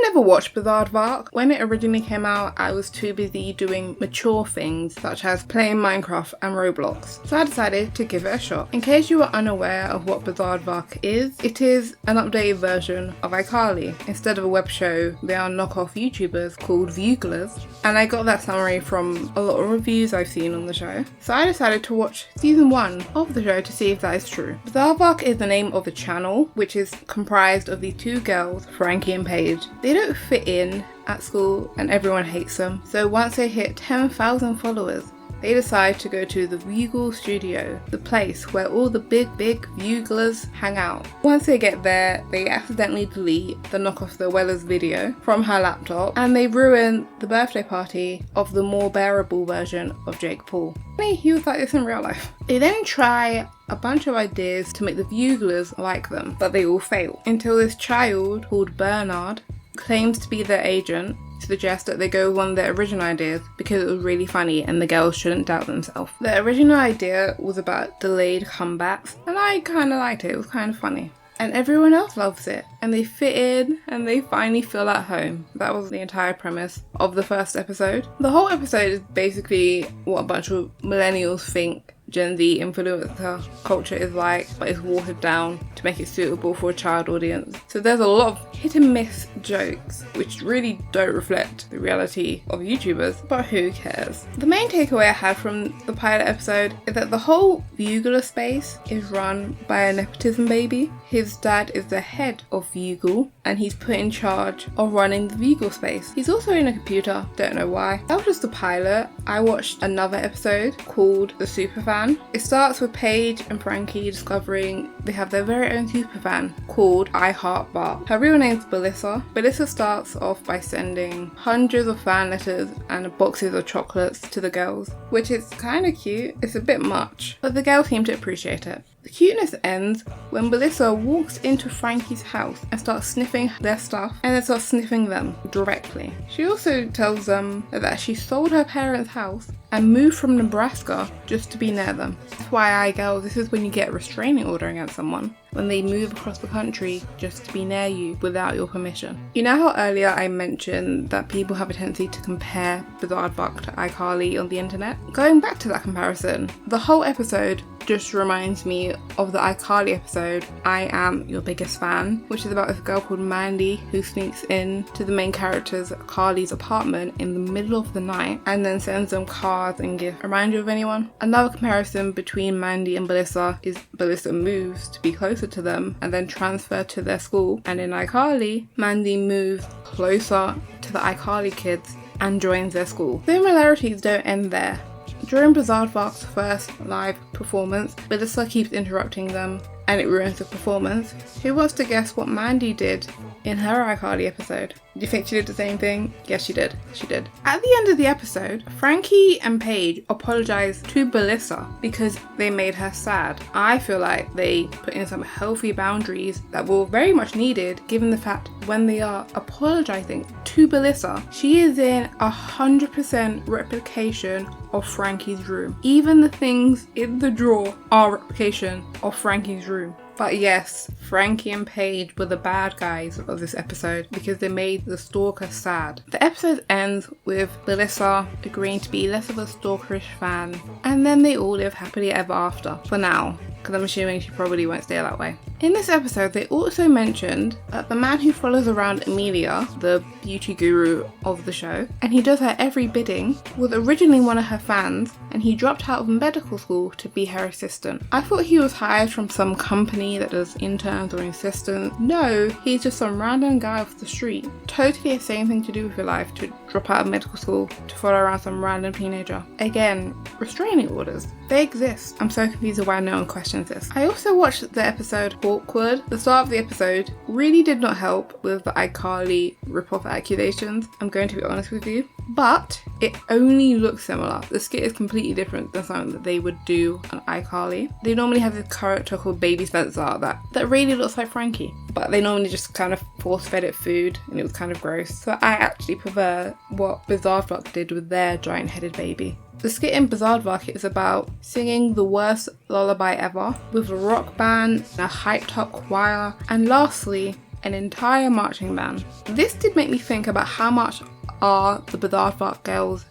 never watched Bizaardvark. When it originally came out, I was too busy doing mature things such as playing Minecraft and Roblox, so I decided to give it a shot. In case you are unaware of what Bizaardvark is, it is an updated version of iCarly. Instead of a web show, they are knockoff YouTubers called Vuglers, and I got that summary from a lot of reviews I've seen on the show. So I decided to watch season 1 of the show to see if that is true. Bizaardvark is the name of the channel, which is comprised of these two girls, Frankie and Paige. They don't fit in at school and everyone hates them. So once they hit 10,000 followers, they decide to go to the Vugle studio, the place where all the big Vuglers hang out. Once they get there, they accidentally delete the knockoff The Weller's video from her laptop and they ruin the birthday party of the more bearable version of Jake Paul. He was like this in real life. They then try a bunch of ideas to make the Vuglers like them, but they all fail. Until this child called Bernard claims to be their agent, to suggest that they go with one of their original ideas because it was really funny and the girls shouldn't doubt themselves. The original idea was about delayed comebacks and I kind of liked it. It was kind of funny. And everyone else loves it and they fit in and they finally feel at home. That was the entire premise of the first episode. The whole episode is basically what a bunch of millennials think Gen Z influencer culture is like, but it's watered down to make it suitable for a child audience. So there's a lot of hit and miss jokes which really don't reflect the reality of YouTubers, but who cares? The main takeaway I had from the pilot episode is that the whole Vugler space is run by a nepotism baby. His dad is the head of Vugle and he's put in charge of running the Vugle space. He's also in a computer, don't know why. That was just the pilot. I watched another episode called The Superfan. It starts with Paige and Frankie discovering they have their very own superfan called ICARLY. Her real name's Belissa. Belissa starts off by sending hundreds of fan letters and boxes of chocolates to the girls, which is kind of cute. It's a bit much, but the girls seem to appreciate it. The cuteness ends when Belissa walks into Frankie's house and starts sniffing their stuff and then starts sniffing them directly. She also tells them that she sold her parents' house and moved from Nebraska just to be near them. FYI girls, this is when you get a restraining order against someone, when they move across the country just to be near you without your permission. You know how earlier I mentioned that people have a tendency to compare Bizaardvark to iCarly on the internet? Going back to that comparison, the whole episode just reminds me of the iCarly episode, I Am Your Biggest Fan, which is about this girl called Mandy who sneaks in to the main character's Carly's apartment in the middle of the night and then sends them cards and gifts. Remind you of anyone? Another comparison between Mandy and Belissa is Belissa moves to be closer to them and then transferred to their school, and in iCarly, Mandy moves closer to the iCarly kids and joins their school. Similarities don't end there. During Bizaardvark's first live performance, Belissa keeps interrupting them and it ruins the performance. Who wants to guess what Mandy did in her iCarly episode? Do you think she did the same thing? Yes, she did. She did. At the end of the episode, Frankie and Paige apologise to Belissa because they made her sad. I feel like they put in some healthy boundaries that were very much needed, given the fact when they are apologising to Belissa, she is in 100% replication of Frankie's room. Even the things in the drawer are replication of Frankie's room. But yes, Frankie and Paige were the bad guys of this episode because they made the stalker sad. The episode ends with Belissa agreeing to be less of a stalkerish fan, and then they all live happily ever after, for now, because I'm assuming she probably won't stay that way. In this episode, they also mentioned that the man who follows around Amelia, the beauty guru of the show, and he does her every bidding, was originally one of her fans, and he dropped out of medical school to be her assistant. I thought he was hired from some company that does interns or assistants. No, he's just some random guy off the street. Totally the same thing to do with your life, to drop out of medical school to follow around some random teenager. Again, restraining orders. They exist. I'm so confused why no one questions this. I also watched the episode Awkward. The start of the episode really did not help with the iCarly rip-off accusations, I'm going to be honest with you, but it only looks similar. The skit is completely different than something that they would do on iCarly. They normally have this character called Baby Spencer that really looks like Frankie, but they normally just kind of force-fed it food and it was kind of gross. So I actually prefer what Bizaardvark did with their giant-headed baby. The skit in Bizaardvark is about singing the worst lullaby ever with a rock band, a hyped up choir, and lastly, an entire marching band. This did make me think about how much are the Bizaardvark girls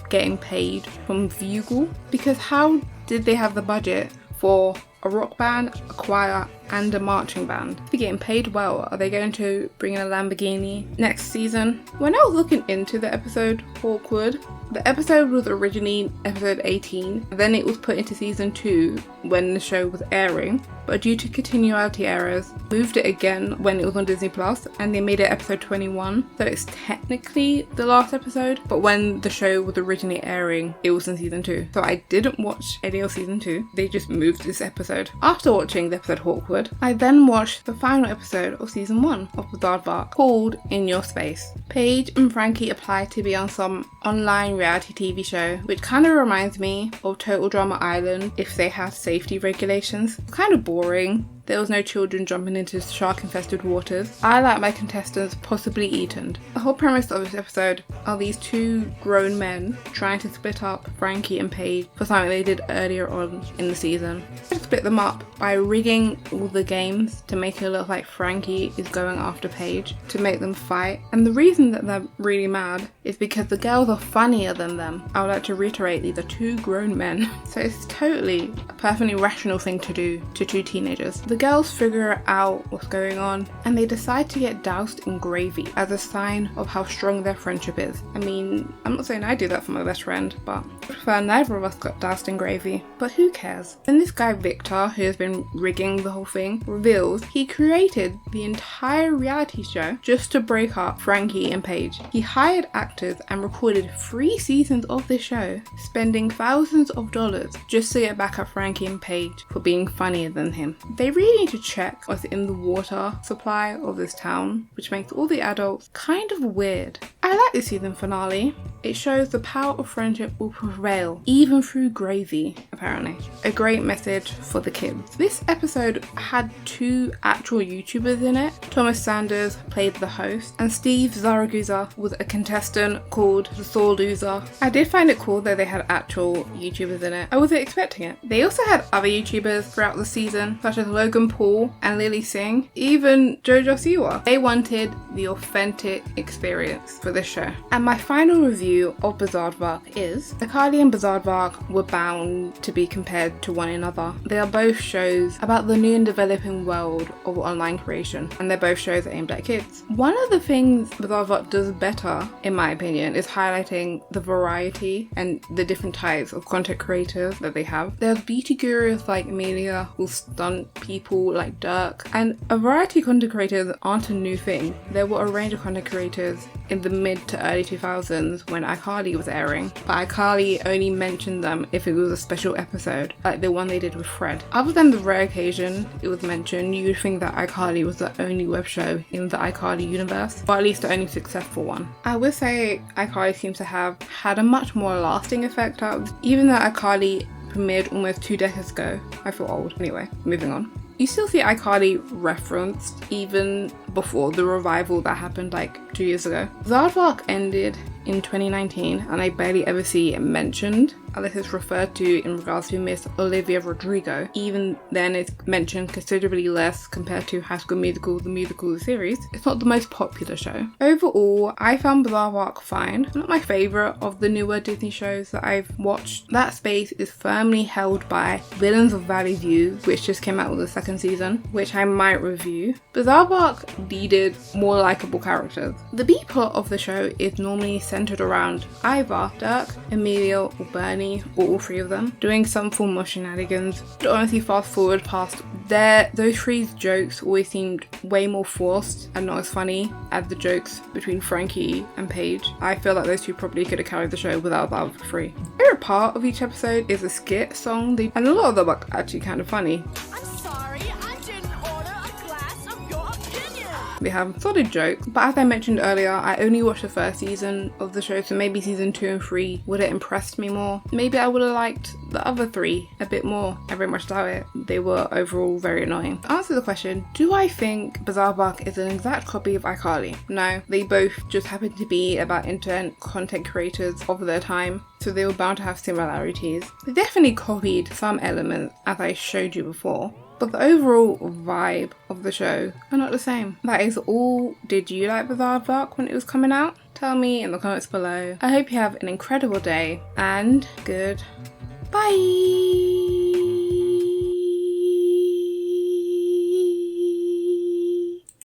getting paid from Bugle, because how did they have the budget for a rock band, a choir, and a marching band? They're getting paid well. Are they going to bring in a Lamborghini next season? When I was looking into the episode Awkward, the episode was originally episode 18, then it was put into season 2 when the show was airing, but due to continuity errors, moved it again when it was on Disney Plus, and they made it episode 21. So it's technically the last episode, but when the show was originally airing, it was in season 2. So I didn't watch any of season 2. They just moved this episode. After watching the episode Awkward, I then watched the final episode of season 1 of Bizaardvark called In Your Space. Paige and Frankie apply to be on some online reality TV show, which kind of reminds me of Total Drama Island if they had safety regulations. Kind of boring. There was no children jumping into shark-infested waters. I like my contestants possibly eaten. The whole premise of this episode are these two grown men trying to split up Frankie and Paige for something they did earlier on in the season. They split them up by rigging all the games to make it look like Frankie is going after Paige to make them fight. And the reason that they're really mad is because the girls are funnier than them. I would like to reiterate, these are two grown men. So it's totally a perfectly rational thing to do to two teenagers. The girls figure out what's going on and they decide to get doused in gravy as a sign of how strong their friendship is. I mean, I'm not saying I do that for my best friend, but I prefer neither of us got doused in gravy. But who cares? Then this guy Victor, who has been rigging the whole thing, reveals he created the entire reality show just to break up Frankie and Paige. He hired actors and recorded 3 seasons of this show, spending thousands of dollars just to get back at Frankie and Paige for being funnier than him. They really need to check what's in the water supply of this town, which makes all the adults kind of weird. I like this season finale. It shows the power of friendship will prevail, even through gravy, apparently. A great message for the kids. This episode had 2 actual YouTubers in it. Thomas Sanders played the host, and Steve Zaragoza was a contestant called The Sore Loser. I did find it cool that they had actual YouTubers in it. I wasn't expecting it. They also had other YouTubers throughout the season, such as Logan Paul and Lily Singh, even Jojo Siwa. They wanted the authentic experience for this show. And my final review of Bizaardvark is ICARLY and Bizaardvark were bound to be compared to one another. They are both shows about the new and developing world of online creation, and they're both shows aimed at kids. One of the things Bizaardvark does better, in my opinion, is highlighting the variety and the different types of content creators that they have. There's beauty gurus like Amelia who stunt people like Dirk, and a variety of content creators aren't a new thing. There were a range of content creators in the mid to early 2000s when iCarly was airing, but iCarly only mentioned them if it was a special episode, like the one they did with Fred. Other than the rare occasion it was mentioned, you'd think that iCarly was the only web show in the iCarly universe, or at least the only successful one. I would say iCarly seems to have had a much more lasting effect out, even though iCarly premiered almost 2 decades ago. I feel old. Anyway, moving on. You still see iCarly referenced even before the revival that happened like 2 years ago. Bizaardvark ended in 2019 and I barely ever see it mentioned unless it's referred to in regards to Miss Olivia Rodrigo. Even then it's mentioned considerably less compared to High School Musical, the musical series. It's not the most popular show. Overall, I found Bizaardvark fine. Not my favourite of the newer Disney shows that I've watched. That space is firmly held by Villains of Valley View, which just came out with the 2nd season, which I might review. Bizaardvark needed more likeable characters. The B plot of the show is normally centered around either Dirk, Emilio, or Bernie, or all 3 of them, doing some form of shenanigans. But honestly, fast forward past those 3's jokes always seemed way more forced and not as funny as the jokes between Frankie and Paige. I feel like those 2 probably could have carried the show without the other 3. My favorite part of each episode is a skit song, and a lot of them are actually kind of funny. They have solid jokes, but as I mentioned earlier, I only watched the 1st season of the show, so maybe season 2 and 3 would have impressed me more. Maybe I would have liked the other 3 a bit more. I very much doubt it. They were overall very annoying. To answer the question, do I think Bizaardvark is an exact copy of iCarly? No, they both just happen to be about internet content creators of their time, so they were bound to have similarities. They definitely copied some elements, as I showed you before, but the overall vibe of the show are not the same. That is all. Did you like Bizaardvark when it was coming out? Tell me in the comments below. I hope you have an incredible day and good bye.